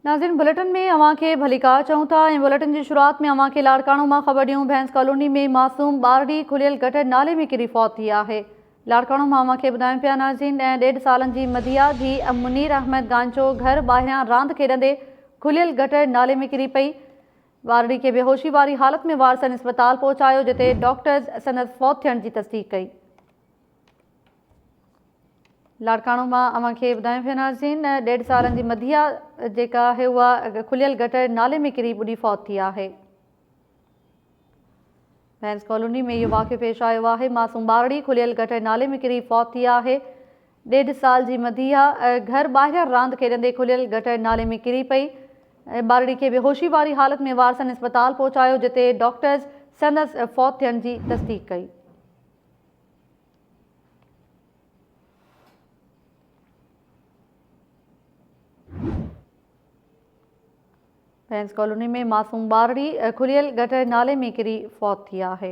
नाज़रीन, बुलेटिन में अवां खे भलीकार चऊं था। बुलेटिन की शुरुआत में अवां खे लाड़काणो में ख़बर ॾियूं। भैंस कॉलोनी में मासूम ॿारड़ी खुलियल गटर नाले में किरी फौत थी है। लाड़काणो में अवां खे ॿुधायूं पिया नाज़रीन, 1.5 सालनि जी मदिया धी मुनीर अहमद गांचो घर ॿाहिरियां रांदि खेॾंदे खुलियल गटर नाले में किरी पई। ॿारड़ी खे बेहोशी वारी हालत में वारसनि अस्पताल पहुचायो, जिते डॉक्टर्स संदसि फौत थियण जी तस्दीक कई। लाड़काणो में अवां खे ॿुधायूं पिया नाज़रीन, 1.5 सालनि जी मदिया जेका है उहा खुलियल गटर नाले में किरी ॿुॾी फौत थी है। भैंस कॉलोनी में इहो वाक़ियो पेश आयो है। मासूम ॿारड़ी खुलियल गटर नाले में किरी फौत थी है। 1.5 साल जी मदिया घर ॿाहिरियां रांदि खेॾंदे खुलियल गटर नाले में किरी पई। ॿारड़ी खे बेहोशी वारी हालत में वारसनि अस्पताल पहुचायो, जिते डॉक्टर्स संदसि फौत थियण जी तस्दीक कई। भैंस कॉलोनी में मासूम ॿारड़ी खुलियल गटर नाले में किरी फौत थी है।